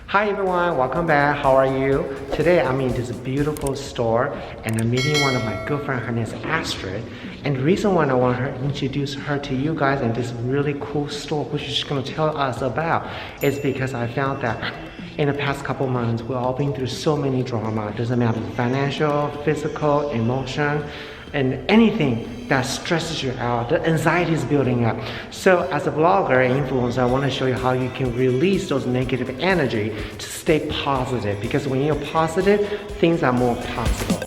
Hi everyone, welcome back. How are you? Today I'm in this beautiful store and I'm meeting one of my good friends. Her name is Astrid. And the reason why I want to introduce her to you guys in this really cool store, which she's going to tell us about, is because I found that in the past couple months we've all been through so many drama. It doesn't matter financial, physical, emotion, and anything that stresses you out, the anxiety is building up. So as a blogger and influencer, I want to show you how you can release those negative energy to stay positive, because when you're positive, things are more possible.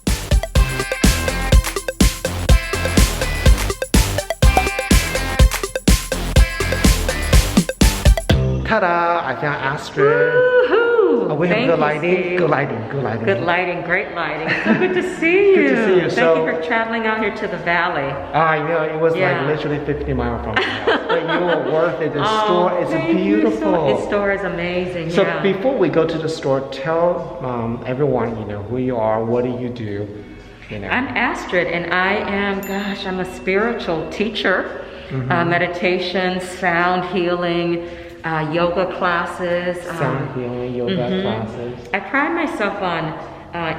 Ta-da! I found Astrid. Woohoo! Oh, we have Thank good you, lighting. Steve. Good lighting. Good lighting. Good lighting, great lighting. So good to see you. Good to see you. Thank you for traveling out here to the valley. I know, it was Yeah. like literally 50 miles from my house. But you were worth it. The store is thank you beautiful. This store is amazing. So yeah. before we go to the store, tell everyone, who you are, what do you do, I'm Astrid, and I'm a spiritual teacher. Meditation, sound healing, yoga classes. Sound healing, yoga classes. I pride myself on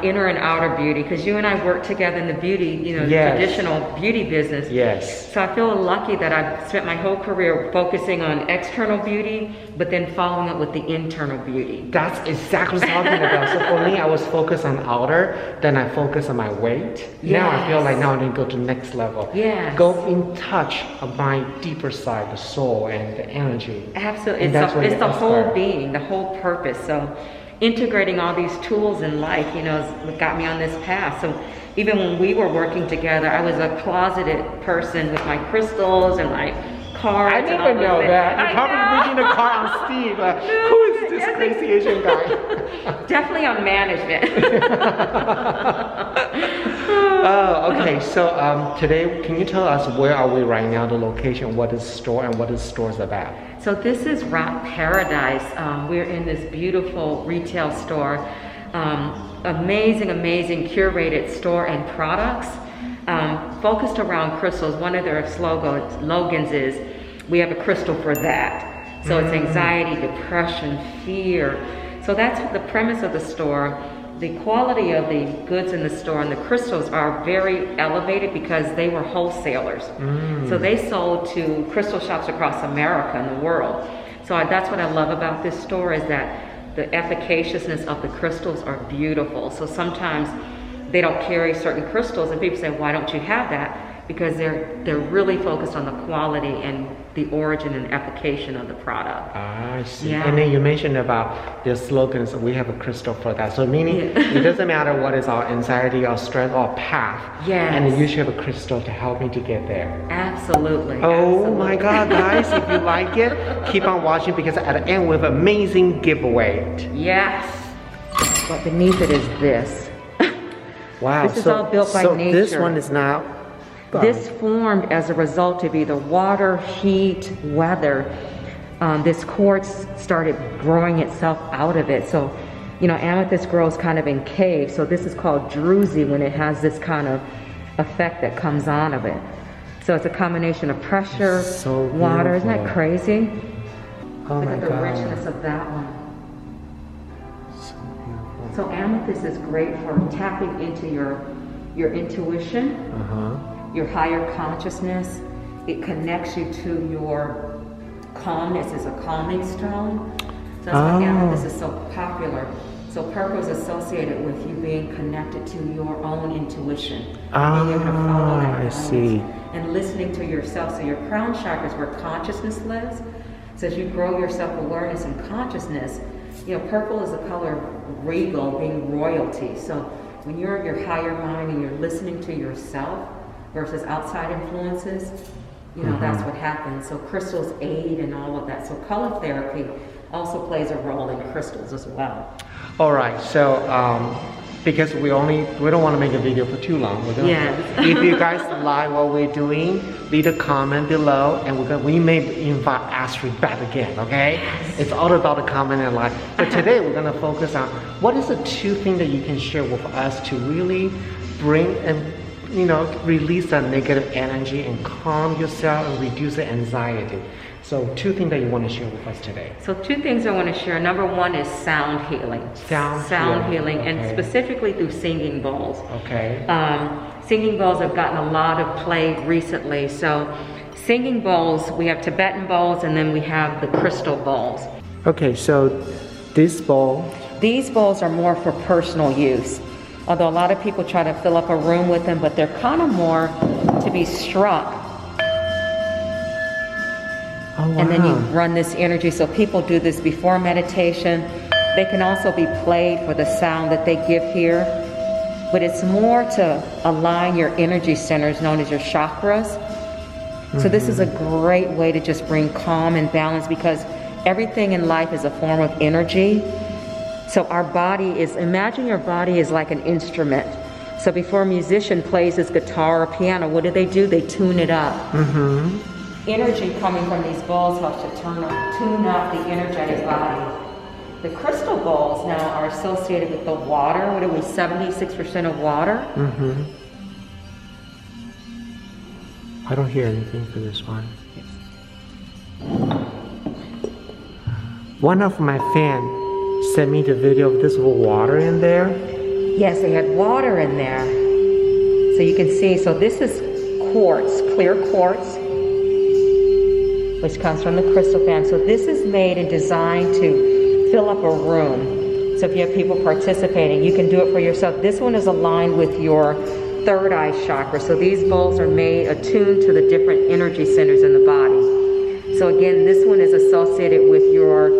inner and outer beauty, because you and I work together in the beauty, Yes. traditional beauty business. Yes. So I feel lucky that I've spent my whole career focusing on external beauty, but then following it with the internal beauty. That's exactly what I'm talking about. So for me, I was focused on outer, then I focus on my weight. Now I feel like now I need to go to the next level. Yes. Go in touch of my deeper side, the soul and the energy. Absolutely. And that's what It's you the whole aspire. being, the whole purpose. So integrating all these tools in life, is what got me on this path. So even when we were working together, I was a closeted person with my crystals and my cards. I didn't even know that. You're probably reading the car on Steve. Who is this crazy Asian guy? Definitely on management. Oh, okay. So today, can you tell us where are we right now, the location, what is the store, and what is the store's about? So this is Rock Paradise. We're in this beautiful retail store. Amazing curated store and products focused around crystals. One of their slogans is, we have a crystal for that. So it's anxiety, depression, fear. So that's the premise of the store. The quality of the goods in the store and the crystals are very elevated because they were wholesalers. So they sold to crystal shops across America and the world. So that's what I love about this store, is that the efficaciousness of the crystals are beautiful. So sometimes they don't carry certain crystals and people say, why don't you have that? Because they're really focused on the quality and the origin and application of the product. I see. Yeah. And then you mentioned about the slogans, we have a crystal for that. So meaning it doesn't matter what is our anxiety or stress or path. Yes. And you should have a crystal to help me to get there. Absolutely. Oh my God, guys, if you like it, keep on watching, because at the end we have an amazing giveaway. Yes. But beneath it is this. Wow. This is all built by so nature. This one is now... This formed as a result of either water, heat, weather. This quartz started growing itself out of it. So, amethyst grows kind of in caves. So this is called druzy when it has this kind of effect that comes on of it. So it's a combination of pressure, So water. Isn't that beautiful. crazy? Oh Look my at the God. richness of that one. So beautiful. So amethyst is great for tapping into your intuition. Your higher consciousness. It connects you to your calmness. It's a calming stone. So that's why amethyst is so popular. So purple is associated with you being connected to your own intuition. Being able to follow that I guidance see. and listening to yourself. So your crown chakra is where consciousness lives. So as you grow your self-awareness and consciousness, purple is the color of regal, being royalty. So when you're in your higher mind and you're listening to yourself, versus outside influences, that's what happens. So crystals aid in all of that. So color therapy also plays a role in crystals as well. All right, so because we don't want to make a video for too long. If you guys like what we're doing, leave a comment below, and we may invite Astrid back again. Okay? It's all about the comment and like. But today we're gonna focus on what is the two things that you can share with us to really bring and release that negative energy and calm yourself and reduce the anxiety. So 2 things that you want to share with us today. So 2 things I want to share. Number 1 is sound healing. Sound healing, okay. and specifically through singing bowls. Okay. Singing bowls have gotten a lot of play recently. So singing bowls, we have Tibetan bowls, and then we have the crystal bowls. Okay, so this bowl. These bowls are more for personal use. Although a lot of people try to fill up a room with them, but they're kind of more to be struck. Oh, wow. And then you run this energy. So people do this before meditation. They can also be played for the sound that they give here. But it's more to align your energy centers known as your chakras. So this is a great way to just bring calm and balance, because everything in life is a form of energy. So our body is, imagine your body is like an instrument. So before a musician plays his guitar or piano, what do? They tune it up. Energy coming from these bowls helps to tune up the energetic body. The crystal bowls now are associated with the water. What are we, 76% of water? I don't hear anything for this one. One of my fans sent me the video of this water in there. Yes, they had water in there. So you can see, so this is quartz, clear quartz, which comes from the crystal fan. So this is made and designed to fill up a room. So if you have people participating, you can do it for yourself. This one is aligned with your 3rd eye chakra. So these bowls are made attuned to the different energy centers in the body. So again, this one is associated with your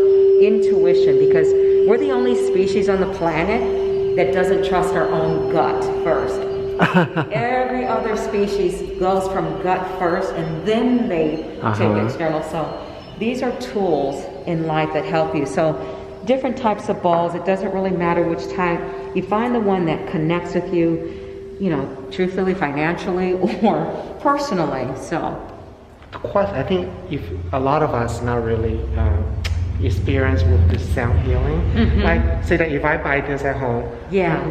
intuition, because we're the only species on the planet that doesn't trust our own gut first. Every other species goes from gut first, and then they take external. So these are tools in life that help you. So different types of bowls, it doesn't really matter which type. You find the one that connects with you, you know, truthfully, financially, or personally. So I think if a lot of us not really experience with this sound healing, like say that if I buy this at home,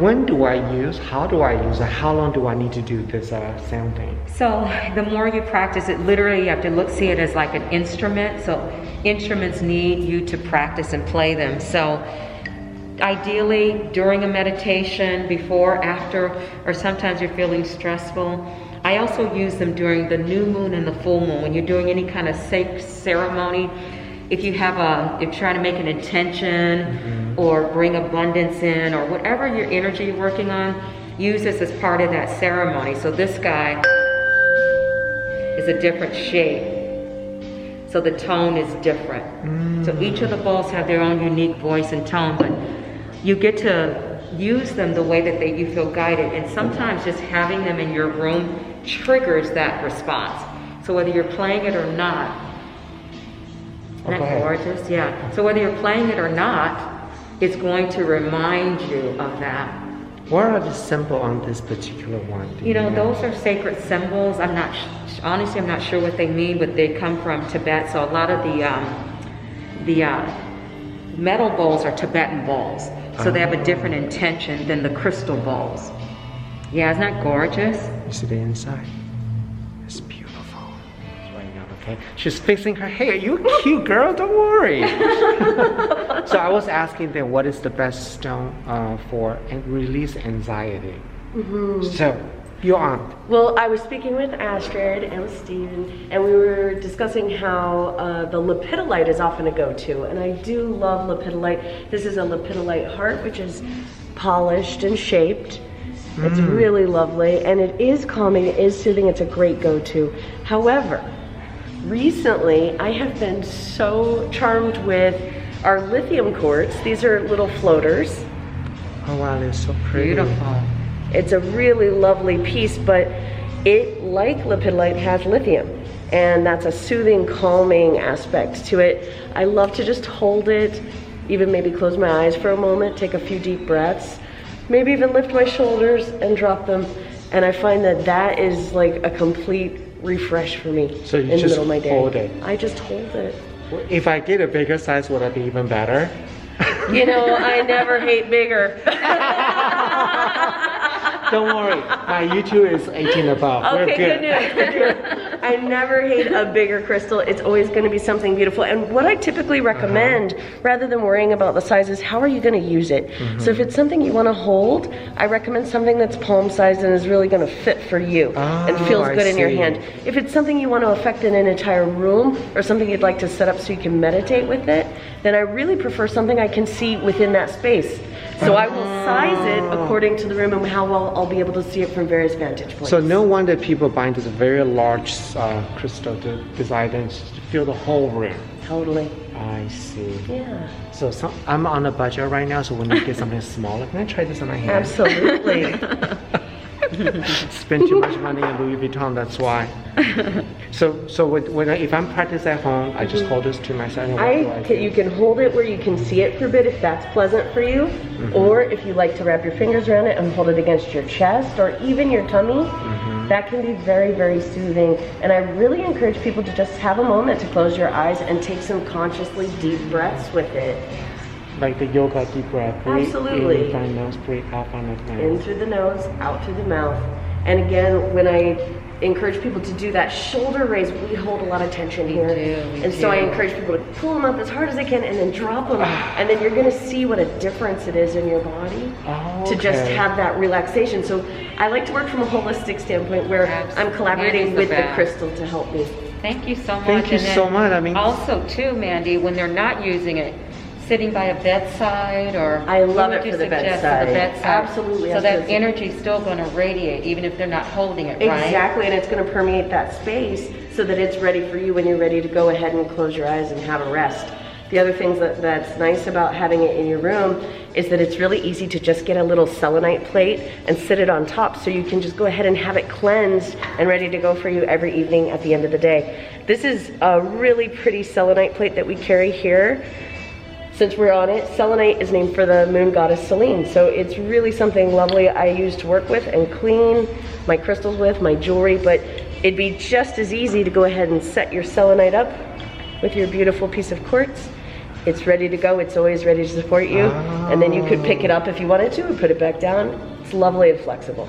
when do I use, how do I use it, how long do I need to do this sound thing? So the more you practice it, literally you have to see it as like an instrument. So instruments need you to practice and play them. So ideally during a meditation, before, after, or sometimes you're feeling stressful. I also use them during the new moon and the full moon. When you're doing any kind of ceremony, if you're trying to make an intention or bring abundance in, or whatever your energy you're working on, use this as part of that ceremony. So this guy is a different shape. So the tone is different. So each of the bowls have their own unique voice and tone, but you get to use them the way that you feel guided. And sometimes just having them in your room triggers that response. So whether you're playing it or not, isn't that gorgeous? Yeah. So whether you're playing it or not, it's going to remind you of that. What are the symbols on this particular one? You know, those are sacred symbols. Honestly, I'm not sure what they mean, but they come from Tibet. So a lot of the metal bowls are Tibetan bowls. So they have a different intention than the crystal bowls. Yeah, isn't that gorgeous? You see the inside? It's beautiful. Right now, okay? She's fixing her hair. You're cute, girl. Don't worry. So I was asking them what is the best stone for release anxiety. So, your aunt. Well, I was speaking with Astrid and with Steven, and we were discussing how the lepidolite is often a go-to, and I do love lepidolite. This is a lepidolite heart, which is polished and shaped. It's really lovely, and it is calming, it is soothing, it's a great go-to. However, recently I have been so charmed with our lithium quartz. These are little floaters. Oh wow, they're so pretty. Beautiful. It's a really lovely piece, but it, like lepidolite, has lithium, and that's a soothing, calming aspect to it. I love to just hold it, even maybe close my eyes for a moment, take a few deep breaths, maybe even lift my shoulders and drop them, and I find that that is like a complete refresh for me. So you in just the middle of my day. Hold it. I just hold it. If I get a bigger size, would that be even better? You know, I never hate bigger. Don't worry, my YouTube is 18 above. Okay, We're good. good news. I never hate a bigger crystal. It's always going to be something beautiful. And what I typically recommend, rather than worrying about the size, is how are you going to use it? So if it's something you want to hold, I recommend something that's palm sized and is really going to fit for you and feels good in your hand. If it's something you want to affect in an entire room or something you'd like to set up so you can meditate with it, then I really prefer something I can see within that space. So I will size it according to the room and how well I'll be able to see it from various vantage points. So no wonder people buy this very large crystal to design and to fill the whole room. Totally. I see. Yeah. So I'm on a budget right now, so when you get something smaller, can I try this on my hand? Absolutely. Spend too much money in Louis Vuitton, that's why. So if I'm practicing at home, I just hold this to myself. You can hold it where you can see it for a bit if that's pleasant for you, or if you like to wrap your fingers around it and hold it against your chest or even your tummy. That can be very, very soothing. And I really encourage people to just have a moment to close your eyes and take some consciously deep breaths with it. Like the yoga deep breath. Breathe Absolutely. in from the nose, breathe out from the mouth. In through the nose, out through the mouth. And again, when I encourage people to do that shoulder raise, we hold a lot of tension here. And so I encourage people to pull them up as hard as they can and then drop them. And then you're gonna see what a difference it is in your body to just have that relaxation. So I like to work from a holistic standpoint where I'm collaborating with the crystal to help me. Thank you so much. Thank you so much. I mean, also too, Mandy, when they're not using it, sitting by a bedside, or I love it for the bedside. Absolutely. So that energy's still going to radiate even if they're not holding it, right? Exactly, and it's going to permeate that space so that it's ready for you when you're ready to go ahead and close your eyes and have a rest. The other things that's nice about having it in your room is that it's really easy to just get a little selenite plate and sit it on top, so you can just go ahead and have it cleansed and ready to go for you every evening at the end of the day. This is a really pretty selenite plate that we carry here. Since we're on it, selenite is named for the moon goddess Selene, so it's really something lovely I use to work with and clean my crystals with, my jewelry, but it'd be just as easy to go ahead and set your selenite up with your beautiful piece of quartz. It's ready to go, it's always ready to support you, and then you could pick it up if you wanted to and put it back down. It's lovely and flexible.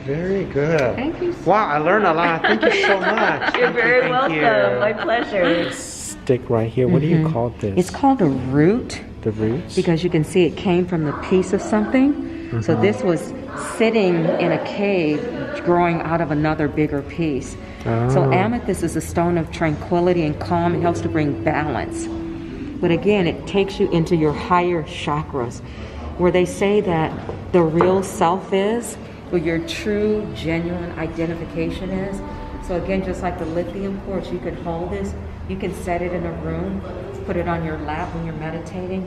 very good. Thank you so Wow, I learned a lot. Thank you so much. You're very welcome. My pleasure. Stick right here. What do you call this? It's called a root. The roots? Because you can see it came from the piece of something. So this was sitting in a cave growing out of another bigger piece. So amethyst is a stone of tranquility and calm. It helps to bring balance. But again, it takes you into your higher chakras, where they say that the real self is, where your true, genuine identification is. So again, just like the lithium quartz, you can hold this, you can set it in a room, put it on your lap when you're meditating.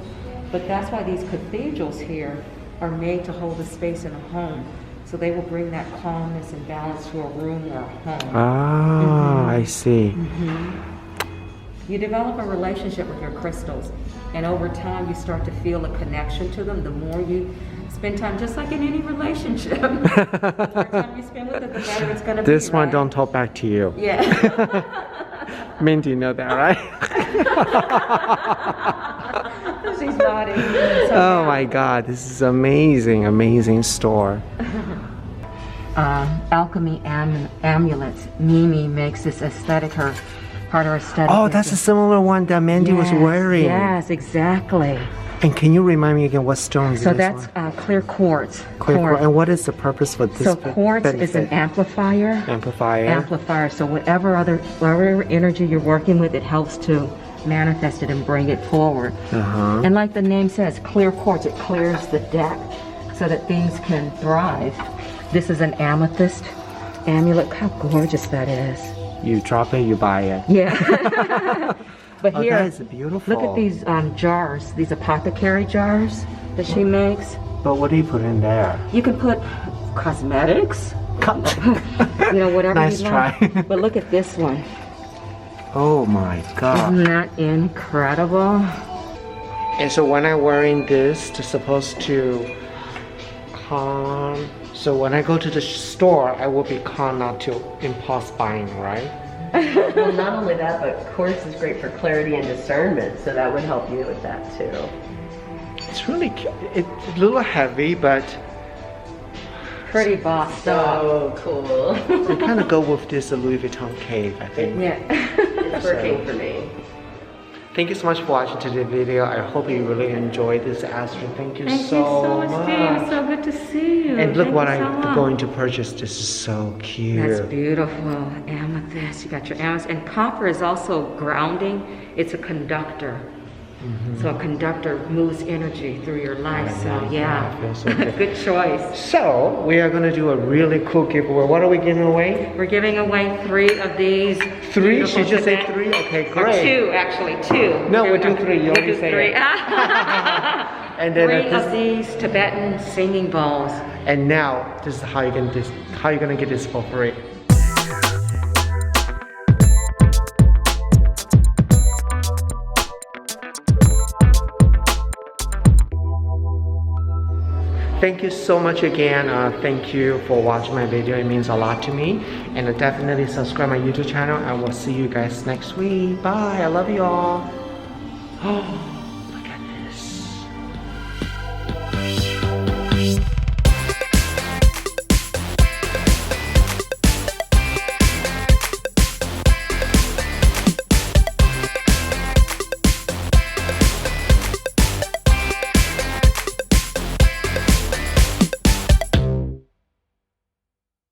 But that's why these cathedrals here are made to hold a space in a home. So they will bring that calmness and balance to a room or a home. Ah, I see. You develop a relationship with your crystals, and over time you start to feel a connection to them. The more you spend time, just like in any relationship, the more time you spend with it, the better it's going to be. This one right? don't talk back to you. Yeah. Mindy, you know that, right? She's nodding. Oh my God, this is amazing, amazing store. Alchemy amulets. Mimi makes this aesthetic her part of her aesthetic. Oh, that's a similar one that Mandy was wearing. Yes, exactly. And can you remind me again what stone is So this that's clear quartz. Clear quartz. And what is the purpose for this? So quartz is an amplifier. Amplifier. So whatever energy you're working with, it helps to manifest it and bring it forward. And like the name says, clear quartz, it clears the deck so that things can thrive. This is an amethyst amulet. Look how gorgeous that is. You drop it, you buy it. Yeah. But here, that is beautiful. look at these jars, these apothecary jars that she makes. But what do you put in there? You can put cosmetics, you know, whatever Nice you try. like. But look at this one. Oh my God. Isn't that incredible? And so when I'm wearing this, it's supposed to calm. So when I go to the store, I will be calm not to impulse buying, right? Well, not only that, but quartz is great for clarity and discernment, so that would help you with that too. It's really cute. It's a little heavy, but pretty boxed up. So cool. We kind of go with this Louis Vuitton cave, I think. Yeah. It's working for me. Thank you so much for watching today's video. I hope you really enjoyed this, Astrid. Thank you Thank you so so much, much. Steve. So good to see you. And look Thank what you so I'm much. going to purchase. This is so cute. That's beautiful. Amethyst. You got your amethyst. And copper is also grounding. It's a conductor. So a conductor moves energy through your life. So yeah. I feel so good. Good choice. So we are going to do a really cool giveaway. What are we giving away? We're giving away 3 of these. 3? beautiful She just said Tibet- 3? Okay, Or great. 2, actually, 2. No, we'll do 3. You We'll already do say 3. it. And then 3 of these Tibetan singing bowls. and now this is how you're gonna get this for free. Thank you so much again. Thank you for watching my video. It means a lot to me. And definitely subscribe my YouTube channel. I will see you guys next week. Bye. I love you all.